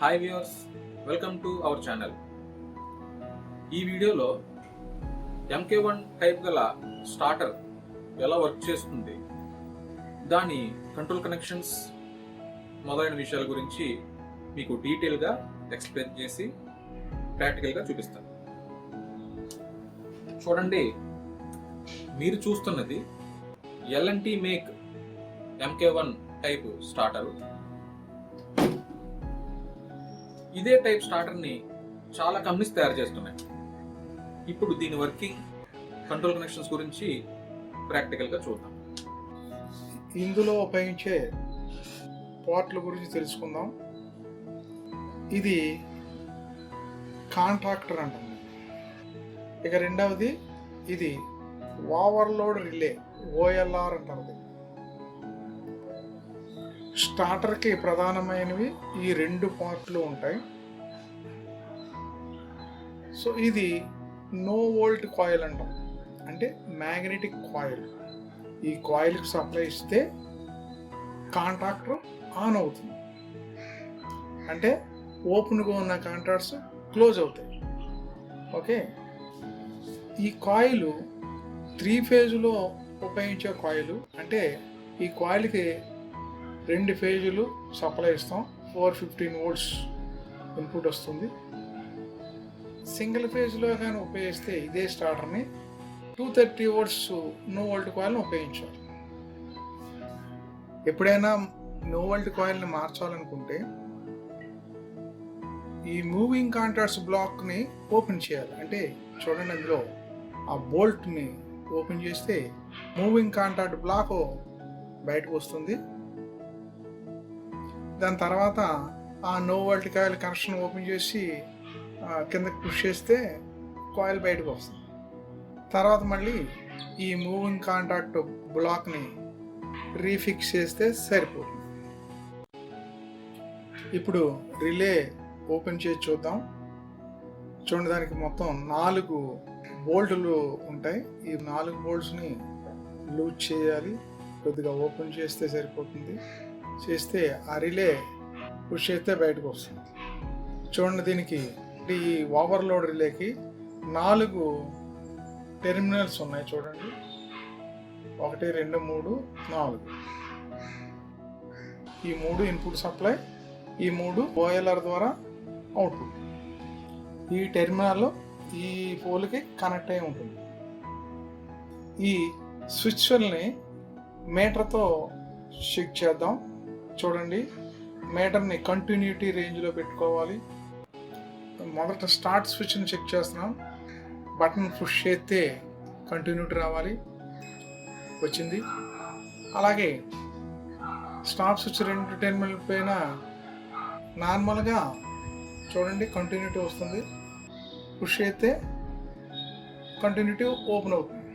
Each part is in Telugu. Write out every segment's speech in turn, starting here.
Hi viewers, welcome to our channel. ఈ వీడియోలో MK1 టైప్ గల స్టార్టర్ ఎలా వర్క్ చేస్తుంది, దాని కంట్రోల్ కనెక్షన్స్ మొదలైన విషయాల గురించి మీకు డీటెయిల్గా ఎక్స్ప్లెయిన్ చేసి ప్రాక్టికల్గా చూపిస్తాను. చూడండి, మీరు చూస్తున్నది L&T make MK1 type starter. ఇదే టైప్ స్టార్టర్ని చాలా కంపెనీస్ తయారు చేస్తున్నాయి. ఇప్పుడు దీని వర్కింగ్, కంట్రోల్ కనెక్షన్స్ గురించి ప్రాక్టికల్గా చూద్దాం. ఇందులో ఉపయోగించే పార్ట్ల గురించి తెలుసుకుందాం. ఇది కాంట్రాక్టర్ అంటాం. ఇక రెండవది ఇది ఓవర్లోడ్ రిలే, OLR అంటారు. స్టార్టర్కి ప్రధానమైనవి ఈ రెండు పార్ట్లు ఉంటాయి. సో ఇది నో వోల్ట్ కాయిల్ అంటాం, అంటే మ్యాగ్నెటిక్ కాయిల్. ఈ కాయిల్కి సప్లై ఇస్తే కాంట్రాక్టర్ ఆన్ అవుతుంది, అంటే ఓపెన్గా ఉన్న కాంట్రాక్ట్స్ క్లోజ్ అవుతాయి. ఓకే, ఈ కాయిల్ 3 ఫేజులో ఉపయోగించే కాయిల్. అంటే ఈ కాయిల్కి 2 ఫేజులు సప్లై ఇస్తాం, 415 వోల్ట్స్ ఇన్పుట్ వస్తుంది. సింగిల్ ఫేజ్లో కానీ ఉపయోగిస్తే ఇదే స్టార్టర్ని 230 వోల్ట్స్ నో వోల్ట్ కాయిల్ని ఉపయోగించాలి. ఎప్పుడైనా నో వోల్ట్ కాయిల్ని మార్చాలనుకుంటే ఈ మూవింగ్ కాంటాక్ట్స్ బ్లాక్ని ఓపెన్ చేయాలి. అంటే చూడండి, అందులో ఆ బోల్ట్ని ఓపెన్ చేస్తే మూవింగ్ కాంటాక్ట్ బ్లాక్ బయటకు వస్తుంది. దాని తర్వాత ఆ no volt coil connection open చేసి కిందకి పుష్ చేస్తే కాయిల్ బయటకు వస్తుంది. తర్వాత మళ్ళీ ఈ మూవింగ్ కాంటాక్ట్ బ్లాక్ని రీఫిక్స్ చేస్తే సరిపోతుంది. ఇప్పుడు రిలే ఓపెన్ చేసి చూద్దాం. చూడండి, దానికి మొత్తం 4 బోల్టులు ఉంటాయి. ఈ 4 బోల్ట్స్ని లూజ్ చేయాలి. కొద్దిగా ఓపెన్ చేస్తే సరిపోతుంది. చేస్తే ఆ రిలే పుష్ చేస్తే బయటకు వస్తుంది. చూడండి, దీనికి ఈ ఓవర్లోడ్ రిలేకి 4 టెర్మినల్స్ ఉన్నాయి. చూడండి, 1 2 3 4. ఈ 3 ఇన్పుట్ సప్లై, ఈ 3 OLR ద్వారా అవుట్పుట్. ఈ టెర్మినల్ ఈ పోల్కి కనెక్ట్ అయి ఉంటుంది. ఈ స్విచ్ని మీటర్తో చెక్ చేద్దాం. చూడండి, మీటర్ని కంటిన్యూటీ రేంజ్లో పెట్టుకోవాలి. మొదట స్టార్ట్ స్విచ్ని చెక్ చేస్తున్నాం. బటన్ పుష్ చేస్తే కంటిన్యూటీ రావాలి, వచ్చింది. అలాగే స్టాప్ స్విచ్ 2 టెర్మినల్ పైన నార్మల్గా చూడండి కంటిన్యూటీ వస్తుంది. పుష్ చేస్తే కంటిన్యూటీ ఓపెన్ అవుతుంది,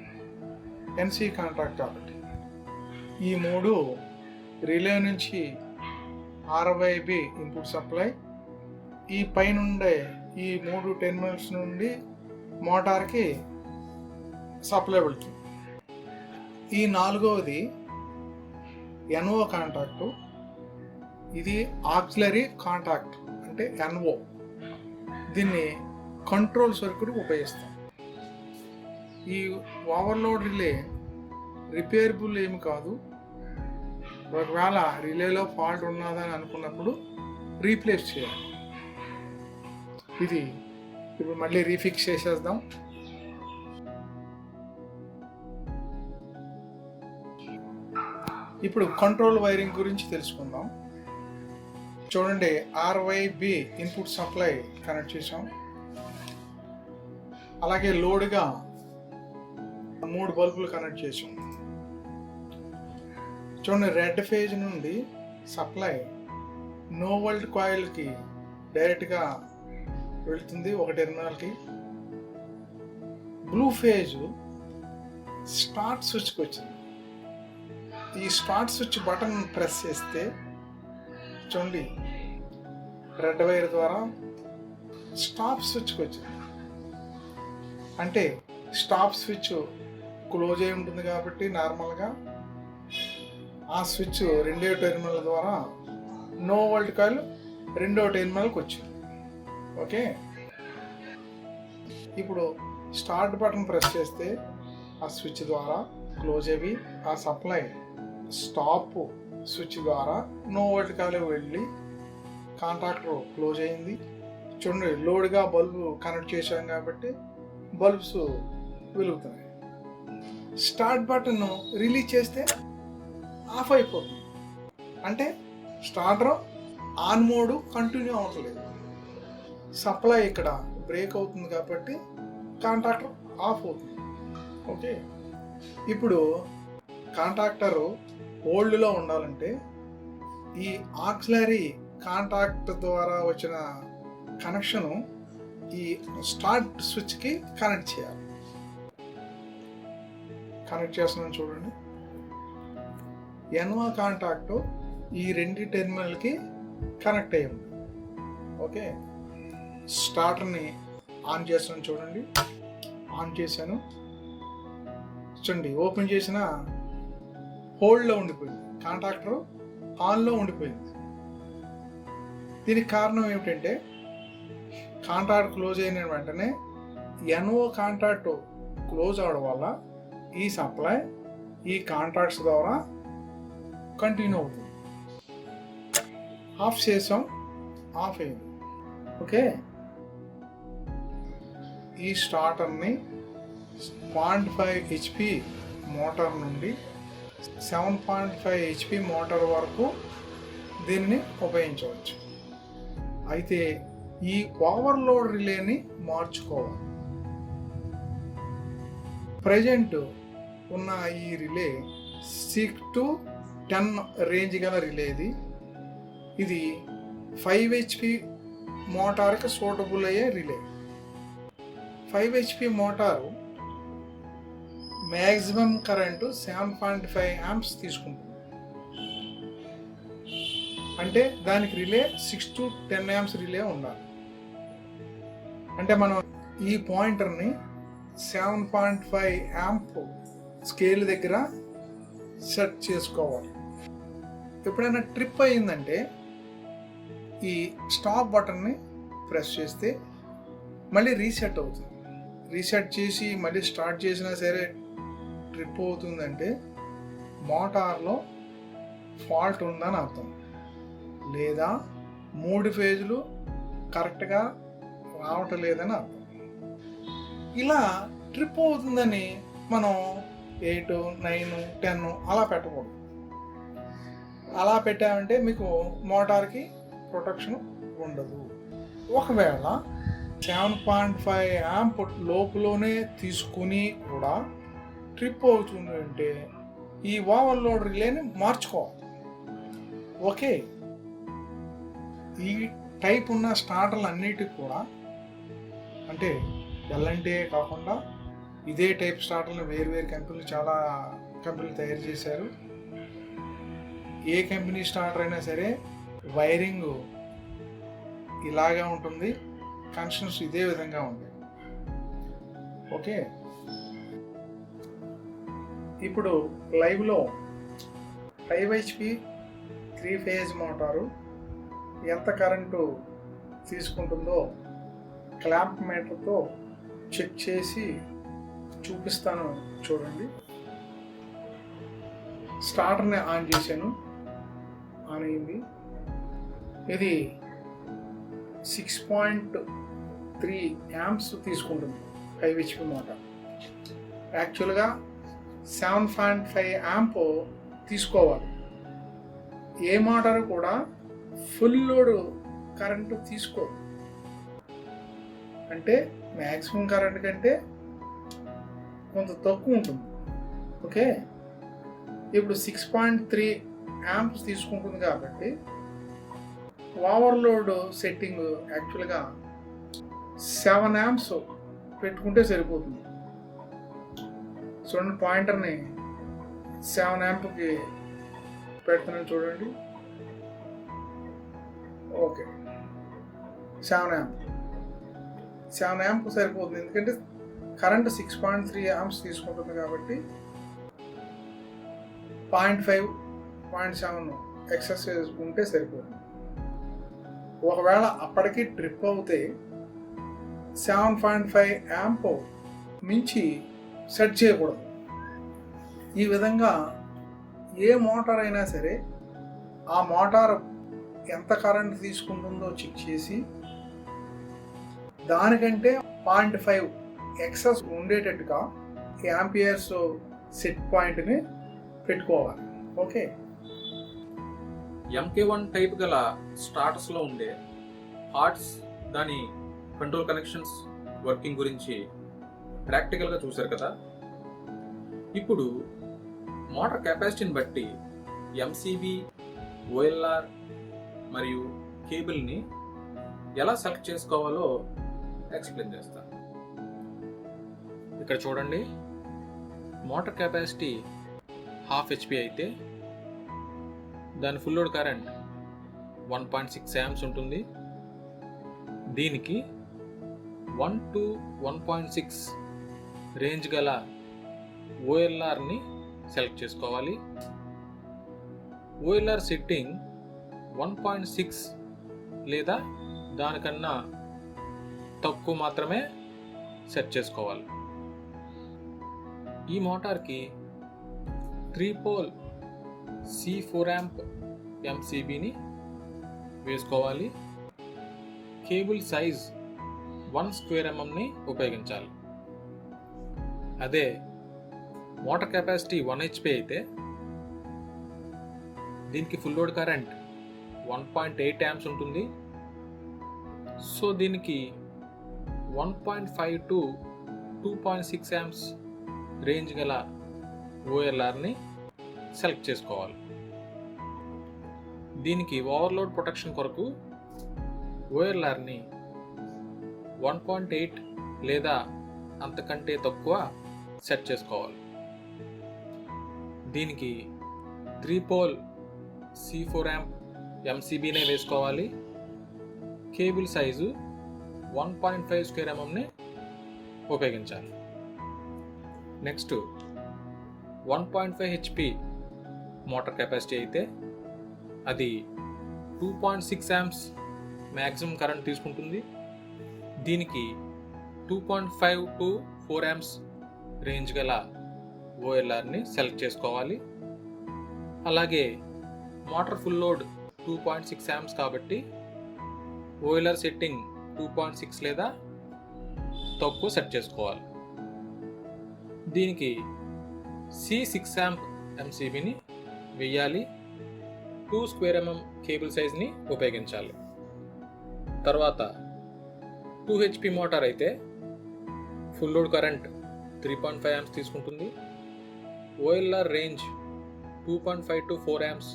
NC కాంట్రాక్ట్ కాబట్టి. ఈ 3 రిలే నుంచి RYB ఇన్పుట్ సప్లై, ఈ పైనుండే ఈ 3 టెర్మినల్స్ నుండి మోటార్కి సప్లై వెళ్తుంది. ఈ 4వది NO కాంటాక్టు. ఇది ఆక్సిలరీ కాంటాక్ట్, అంటే NO. దీన్ని కంట్రోల్ సర్క్యూట్ ఉపయోగిస్తాం. ఈ ఓవర్లోడ్ రిలే రిపేరబుల్ ఏమి కాదు. ఒకవేళ రిలేలో ఫాల్ట్ ఉన్నదని అనుకున్నప్పుడు రీప్లేస్ చేయాలి. ఇది ఇప్పుడు మళ్ళీ రీఫిక్స్ చేసేద్దాం. ఇప్పుడు కంట్రోల్ వైరింగ్ గురించి తెలుసుకుందాం. చూడండి, RYB ఇన్పుట్ సప్లై కనెక్ట్ చేసాం. అలాగే లోడ్గా 3 బల్బులు కనెక్ట్ చేసాం. చూడండి, రెడ్ ఫేజ్ నుండి సప్లై నో వోల్ట్ కాయిల్కి డైరెక్ట్గా వెళ్తుంది, 1 టెర్మినల్కి. బ్లూ ఫేజ్ స్టార్ట్ స్విచ్కి వచ్చింది. ఈ స్టార్ట్ స్విచ్ బటన్ ప్రెస్ చేస్తే చూడండి, రెడ్ వైర్ ద్వారా స్టాప్ స్విచ్కి వచ్చింది. అంటే స్టాప్ స్విచ్ క్లోజ్ అయి ఉంటుంది కాబట్టి నార్మల్గా ఆ స్విచ్ రెండే టెర్మినల్ ద్వారా నో వోల్ట్ కాయిల్ రెండో టెర్మినల్కి వచ్చింది. ఓకే, ఇప్పుడు స్టార్ట్ బటన్ ప్రెస్ చేస్తే ఆ స్విచ్ ద్వారా క్లోజ్ అయ్యి ఆ సప్లై స్టాప్ స్విచ్ ద్వారా నో వోల్ట్కాలు వెళ్ళి కాంటాక్టర్ క్లోజ్ అయింది. చూడండి, లోడ్గా బల్బు కనెక్ట్ చేశాం కాబట్టి బల్బ్స్ వెలుగుతున్నాయి. స్టార్ట్ బటన్ రిలీజ్ చేస్తే ఆఫ్ అయిపోతుంది. అంటే స్టార్టర్ ఆన్ మోడ్ కంటిన్యూ అవ్వట్లేదు. సప్లై ఇక్కడ బ్రేక్ అవుతుంది కాబట్టి కాంటాక్టర్ ఆఫ్ అవుతుంది. ఓకే, ఇప్పుడు కాంటాక్టర్ హోల్డ్లో ఉండాలంటే ఈ ఆక్సిలరీ కాంటాక్ట్ ద్వారా వచ్చిన కనెక్షను ఈ స్టార్ట్ స్విచ్కి కనెక్ట్ చేయాలి. కనెక్ట్ చేస్తున్నాను చూడండి. ఎన్ఓ కాంటాక్ట్ ఈ రెండు టెర్మినల్కి కనెక్ట్ అయ్యి ఉంది. ఓకే, స్టార్టర్ని ఆన్ చేస్తున్నాను చూడండి. ఆన్ చేశాను చూడండి, ఓపెన్ చేసిన హోల్డ్లో ఉండిపోయింది, కాంటాక్టర్ ఆన్లో ఉండిపోయింది. దీనికి కారణం ఏమిటంటే కాంటాక్ట్ క్లోజ్ అయిన వెంటనే ఎన్ఓ కాంటాక్ట్ క్లోజ్ అవడం వల్ల ఈ సప్లై ఈ కాంటాక్ట్స్ ద్వారా కంటిన్యూ అవుతుంది. ఆఫ్ చేసాం, ఆఫ్ అయింది. ఓకే, ఈ స్టార్టర్ని 0.5 HP మోటార్ నుండి 7.5 HP మోటార్ వరకు దీన్ని ఉపయోగించవచ్చు. అయితే ఈ ఓవర్లోడ్ రిలేని మార్చుకోవాలి. ప్రజెంట్ ఉన్న ఈ రిలే 6 to 10 రేంజ్ గల రిలేది. ఇది 5 HP మోటార్కి సూటబుల్ అయ్యే relay. 5 HP motor maximum current 7.5 amps తీసుకుంటుంది. అంటే దానికి రిలే 6 to 10 amps రిలే ఉండాలి. అంటే మనం ఈ పాయింటర్ని 7.5 amp స్కేల్ దగ్గర సెట్ చేసుకోవాలి. ఎప్పుడైనా ట్రిప్ అయిందంటే ఈ స్టాప్ బటన్ని ప్రెస్ చేస్తే మళ్ళీ రీసెట్ అవుతుంది. రీసెట్ చేసి మళ్ళీ స్టార్ట్ చేసినా సరే ట్రిప్ అవుతుందంటే మోటార్లో ఫాల్ట్ ఉందని అర్థం, లేదా 3 ఫేజులు కరెక్ట్గా రావటం లేదని అర్థం. ఇలా ట్రిప్ అవుతుందని మనం 8, 9, 10 అలా పెట్టకూడదు. అలా పెట్టామంటే మీకు మోటార్కి ప్రొటెక్షన్ ఉండదు. ఒకవేళ 7.5 amp లోపులోనే తీసుకుని కూడా ట్రిప్ అవుతుంది అంటే ఈ ఓవర్లోడ్ రిలేని మార్చుకోవాలి. ఓకే, ఈ టైప్ ఉన్న స్టార్టర్లు అన్నిటికి కూడా, అంటే ఎల్ఎన్టీ కాకుండా ఇదే టైప్ స్టార్టర్లు వేరు కంపెనీలు, చాలా కంపెనీలు తయారు చేశారు. ఏ కంపెనీ స్టార్టర్ అయినా సరే వైరింగ్ ఇలాగా ఉంటుంది, కనెక్షన్స్ ఇదే విధంగా ఉంటాయి. ఓకే, ఇప్పుడు లైవ్లో 5 HP 3 phase మోటారు ఎంత కరెంటు తీసుకుంటుందో క్లాంప్ మీటర్తో చెక్ చేసి చూపిస్తాను చూడండి. స్టార్టర్ని ఆన్ చేశాను, ఆన్ అయింది. ఇది 6.3 amps తీసుకుంటుంది 5 HP మోటార్. యాక్చువల్గా 7.5 amp తీసుకోవాలి. ఏ మోటార్ కూడా ఫుల్ లోడ్ కరెంటు తీసుకోదు, అంటే మ్యాక్సిమం కరెంట్ కంటే కొంత తక్కువ ఉంటుంది. ఓకే, ఇప్పుడు 6.3 amps తీసుకుంటుంది కాబట్టి ఓవర్లోడ్ సెట్టింగ్ యాక్చువల్గా 7 amps పెట్టుకుంటే సరిపోతుంది. చూడండి, పాయింటర్ని 7 ampకి పెడుతున్నాను చూడండి. ఓకే, 7 amp సరిపోతుంది, ఎందుకంటే కరెంట్ 6.3 amps తీసుకుంటుంది కాబట్టి 0.5, 0.7 ఎక్సెస్ ఉంటే సరిపోతుంది. ఒకవేళ అప్పటికి ట్రిప్ అవుతే 7.5 యాంప్ మించి సెట్ చేయకూడదు. ఈ విధంగా ఏ మోటార్ అయినా సరే ఆ మోటార్ ఎంత కరెంట్ తీసుకుంటుందో చెక్ చేసి దానికంటే 0.5 ఎక్సెస్ ఉండేటట్టుగా యాంపియర్స్ సెట్ పాయింట్ని పెట్టుకోవాలి. ఓకే. MK1 టైప్ గల స్టార్టర్స్లో ఉండే పార్ట్స్, దాని కంట్రోల్ కనెక్షన్స్, వర్కింగ్ గురించి ప్రాక్టికల్గా చూశారు కదా. ఇప్పుడు మోటార్ కెపాసిటీని బట్టి MCB, OLR మరియు కేబుల్ని ఎలా సెలెక్ట్ చేసుకోవాలో ఎక్స్ప్లెయిన్ చేస్తాను. ఇక్కడ చూడండి, మోటార్ కెపాసిటీ 1/2 HP అయితే దాని ఫుల్ లోడ్ కరెంట్ 1.6 amps ఉంటుంది. దీనికి 1 to 1.6 రేంజ్ గల OLRని సెలెక్ట్ చేసుకోవాలి. OLR సెట్టింగ్ 1.6 లేదా దానికన్నా తక్కువ మాత్రమే సెట్ చేసుకోవాలి. ఈ మోటార్కి 3 పోల్ C4 amp MCBని వేసుకోవాలి. కేబుల్ సైజ్ 1 square mm ఉపయోగించాలి. అదే మోటార్ కెపాసిటీ 1 HP అయితే దీనికి ఫుల్ లోడ్ కరెంట్ 1.8 amps ఉంటుంది. సో దీనికి 1.5 to 2.6 amps రేంజ్ గల OLRని సెలెక్ట్ చేసుకోవాలి. దీనికి ఓవర్లోడ్ ప్రొటెక్షన్ కొరకు OLRని 1.8 లేదా అంతకంటే తక్కువ సెట్ చేసుకోవాలి. దీనికి 3 పోల్ C4 amp MCBనే వేసుకోవాలి. కేబుల్ సైజు 1.5 square mmని ఉపయోగించాలి. నెక్స్ట్ 1.5 HP మోటార్ కెపాసిటీ అయితే అది 2.6 amps మ్యాక్సిమం కరెంట్ తీసుకుంటుంది. దీనికి 2.5 to 4 amps రేంజ్ గల OLRని సెలెక్ట్ చేసుకోవాలి. అలాగే మోటార్ ఫుల్ లోడ్ 2.6 amps కాబట్టి OLR సెట్టింగ్ 2.6 లేదా తక్కువ సెట్ చేసుకోవాలి. దీనికి C6 amp MCBని వేయాలి. 2 square mm కేబుల్ సైజ్ని ఉపయోగించాలి. తర్వాత 2 HP మోటార్ అయితే ఫుల్ లోడ్ కరెంట్ 3.5 amps తీసుకుంటుంది. OLR రేంజ్ 2.5 to 4 amps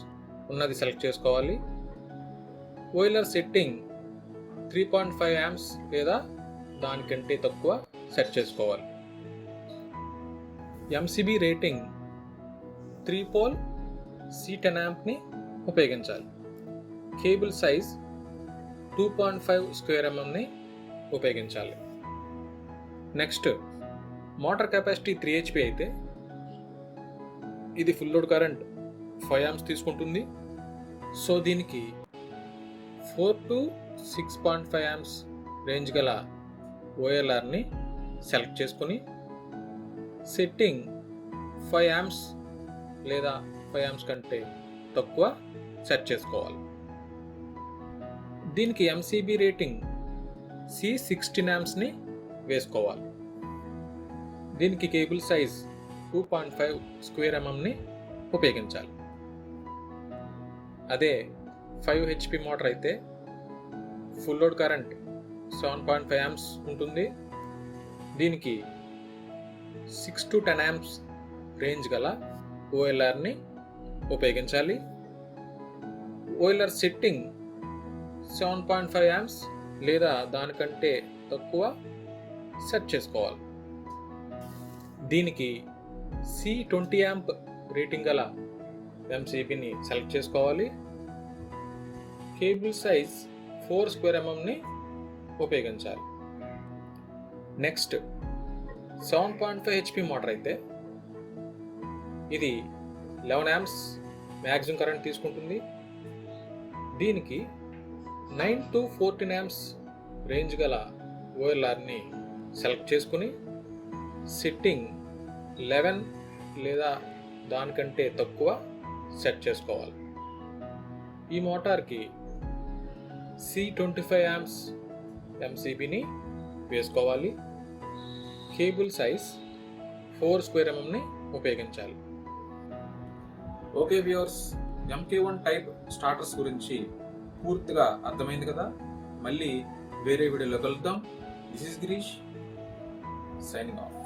ఉన్నది సెలెక్ట్ చేసుకోవాలి. OLR సెట్టింగ్ 3.5 amps లేదా దానికంటే తక్కువ సెట్ చేసుకోవాలి. MCB రేటింగ్ 3 పోల్ C10 ampని ఉపయోగించాలి. కేబుల్ సైజ్ 2.5 square mmని ఉపయోగించాలి. నెక్స్ట్ మోటార్ కెపాసిటీ 3 HP అయితే ఇది ఫుల్ లోడ్ కరెంట్ 5 amps తీసుకుంటుంది. సో దీనికి 4 to 6.5 amps రేంజ్ గల OLRని సెలెక్ట్ చేసుకుని సెట్టింగ్ 5 amps లేదా 5 amps కంటే తక్కువ సెట్ చేసుకోవాలి. దీనికి MCB రేటింగ్ C16 ampsని వేసుకోవాలి. దీనికి కేబుల్ సైజ్ 2.5 square mmని ఉపయోగించాలి. అదే 5 HP మోటార్ అయితే ఫుల్ లోడ్ కరెంట్ 7.5 amps ఉంటుంది. దీనికి 6 to 10 amps రేంజ్ గల OLRని ఉపయోగించాలి. OLR సెట్టింగ్ 7.5 amps లేదా దానికంటే తక్కువ సెట్ చేసుకోవాలి. దీనికి C20 amp రేటింగ్ గల MCBని సెలెక్ట్ చేసుకోవాలి. కేబుల్ సైజ్ 4 square mmని ఉపయోగించాలి. నెక్స్ట్ 7.5 HP మోటార్ అయితే ఇది 11 amps మ్యాక్సిమం కరెంట్ తీసుకుంటుంది. దీనికి 9 to 14 amps రేంజ్ గల ఓఎల్ఆర్ని సెలెక్ట్ చేసుకుని సెట్టింగ్ 11 లేదా దానికంటే తక్కువ సెట్ చేసుకోవాలి. ఈ మోటార్కి C25 amps MCBని వేసుకోవాలి. కేబుల్ సైజ్ 4 square mm ఉపయోగించాలి. Okay viewers, MK1 type starters గురించి పూర్తిగా అర్థమైంది కదా. మళ్ళీ వేరే వీడియోలో కలుద్దాం. This is Girish signing off.